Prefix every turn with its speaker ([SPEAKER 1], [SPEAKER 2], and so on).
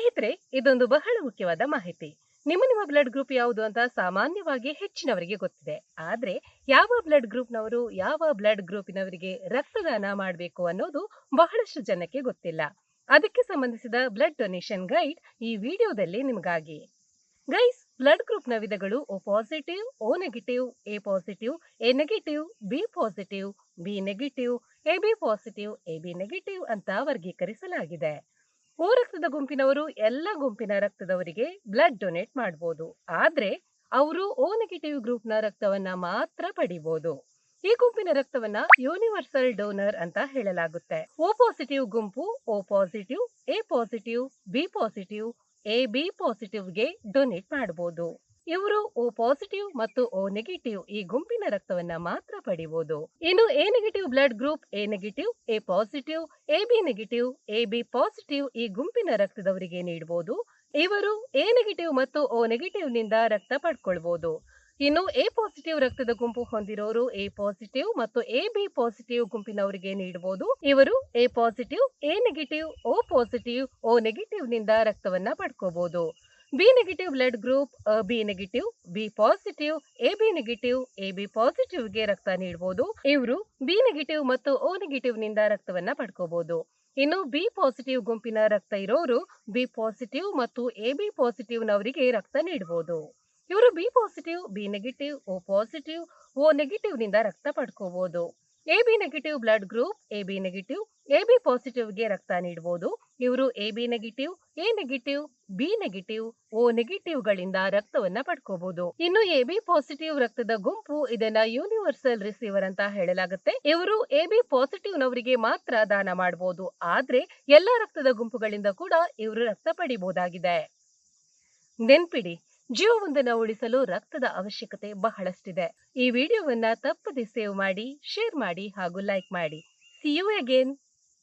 [SPEAKER 1] ಸ್ನೇಹಿತರೆ, ಇದೊಂದು ಬಹಳ ಮುಖ್ಯವಾದ ಮಾಹಿತಿ. ನಿಮ್ಮ ಬ್ಲಡ್ ಗ್ರೂಪ್ ಯಾವುದು ಅಂತ ಸಾಮಾನ್ಯವಾಗಿ ಹೆಚ್ಚಿನವರಿಗೆ ಗೊತ್ತಿದೆ. ಆದ್ರೆ ಯಾವ ಬ್ಲಡ್ ಗ್ರೂಪ್ನವರು ಯಾವ ಬ್ಲಡ್ ಗ್ರೂಪಿನವರಿಗೆ ರಕ್ತದಾನ ಮಾಡಬೇಕು ಅನ್ನೋದು ಬಹಳಷ್ಟು ಜನಕ್ಕೆ ಗೊತ್ತಿಲ್ಲ. ಅದಕ್ಕೆ ಸಂಬಂಧಿಸಿದ ಬ್ಲಡ್ ಡೊನೇಷನ್ ಗೈಡ್ ಈ ವಿಡಿಯೋದಲ್ಲಿ ನಿಮಗಾಗಿ. ಗೈಸ್, ಬ್ಲಡ್ ಗ್ರೂಪ್ನ ವಿಧಗಳು O positive, O negative, A positive, A negative, B positive, B negative, A B positive, A B negative ಅಂತ ವರ್ಗೀಕರಿಸಲಾಗಿದೆ. ಓ ರಕ್ತದ ಗುಂಪಿನವರು ಎಲ್ಲ ಗುಂಪಿನ ರಕ್ತದವರಿಗೆ ಬ್ಲಡ್ ಡೊನೇಟ್ ಮಾಡಬಹುದು. ಆದ್ರೆ ಅವರು ಓ ನೆಗೆಟಿವ್ ಗ್ರೂಪ್ನ ರಕ್ತವನ್ನ ಮಾತ್ರ ಪಡಿಬಹುದು. ಈ ಗುಂಪಿನ ರಕ್ತವನ್ನ ಯೂನಿವರ್ಸಲ್ ಡೋನರ್ ಅಂತ ಹೇಳಲಾಗುತ್ತೆ. ಓ ಪಾಸಿಟಿವ್ ಗುಂಪು O positive, A positive, B positive, A B ಪಾಸಿಟಿವ್ಗೆ ಡೊನೇಟ್ ಮಾಡಬಹುದು. ಇವರು ಓ ಪಾಸಿಟಿವ್ ಮತ್ತು ಓ ನೆಗೆಟಿವ್ ಈ ಗುಂಪಿನ ರಕ್ತವನ್ನ ಮಾತ್ರ ಪಡಿಬಹುದು. ಇನ್ನು A negative blood group A negative, A positive, A B negative, A B positive ಈ ಗುಂಪಿನ ರಕ್ತದವರಿಗೆ ನೀಡಬಹುದು. ಇವರು ಎ ನೆಗೆಟಿವ್ ಮತ್ತು ಓ ನೆಗೆಟಿವ್ ನಿಂದ ರಕ್ತ ಪಡ್ಕೊಳ್ಬಹುದು. ಇನ್ನು ಎ ಪಾಸಿಟಿವ್ ರಕ್ತದ ಗುಂಪು ಹೊಂದಿರೋರು ಎ ಪಾಸಿಟಿವ್ ಮತ್ತು ಎ ಬಿ ಪಾಸಿಟಿವ್ ಗುಂಪಿನವರಿಗೆ ನೀಡಬಹುದು. ಇವರು A positive, A negative, O positive, O negative ನಿಂದ ರಕ್ತವನ್ನ ಪಡ್ಕೋಬಹುದು. B negative blood group B negative, B positive, A B negative, A B ಪಾಸಿಟಿವ್ಗೆ ರಕ್ತ ನೀಡಬಹುದು. ಇವರು ಬಿ ನೆಗೆಟಿವ್ ಮತ್ತು ಓ ನೆಗೆಟಿವ್ ನಿಂದ ರಕ್ತವನ್ನ ಪಡ್ಕೋಬಹುದು. ಇನ್ನು ಬಿ ಪಾಸಿಟಿವ್ ಗುಂಪಿನ ರಕ್ತ ಇರೋರು ಬಿ ಪಾಸಿಟಿವ್ ಮತ್ತು ಎ ಬಿ ಪಾಸಿಟಿವ್ ನವರಿಗೆ ರಕ್ತ ನೀಡಬಹುದು. ಇವರು B positive, B negative, O positive, O negative ನಿಂದ ರಕ್ತ ಪಡ್ಕೋಬಹುದು. A B negative blood group A B negative, A B ಪಾಸಿಟಿವ್ಗೆ ರಕ್ತ ನೀಡಬಹುದು. ಇವರು A B negative, A negative, B negative, O negative ಗಳಿಂದ ರಕ್ತವನ್ನ ಪಡ್ಕೋಬಹುದು. ಇನ್ನು ಎ ಬಿ ಪಾಸಿಟಿವ್ ರಕ್ತದ ಗುಂಪು ಇದನ್ನ ಯೂನಿವರ್ಸಲ್ ರಿಸೀವರ್ ಅಂತ ಹೇಳಲಾಗುತ್ತೆ. ಇವರು ಎ ಬಿ ಪಾಸಿಟಿವ್ ನವರಿಗೆ ಮಾತ್ರ ದಾನ ಮಾಡಬಹುದು. ಆದ್ರೆ ಎಲ್ಲಾ ರಕ್ತದ ಗುಂಪುಗಳಿಂದ ಕೂಡ ಇವರು ರಕ್ತ ಪಡಿಬಹುದಾಗಿದೆ. ನೆನ್ಪಿಡಿ, ಜೀವವೊಂದನ್ನು ಉಳಿಸಲು ರಕ್ತದ ಅವಶ್ಯಕತೆ ಬಹಳಷ್ಟಿದೆ. ಈ ವಿಡಿಯೋವನ್ನ ತಪ್ಪದೆ ಸೇವ್ ಮಾಡಿ, ಶೇರ್ ಮಾಡಿ ಹಾಗೂ ಲೈಕ್ ಮಾಡಿ. See you again.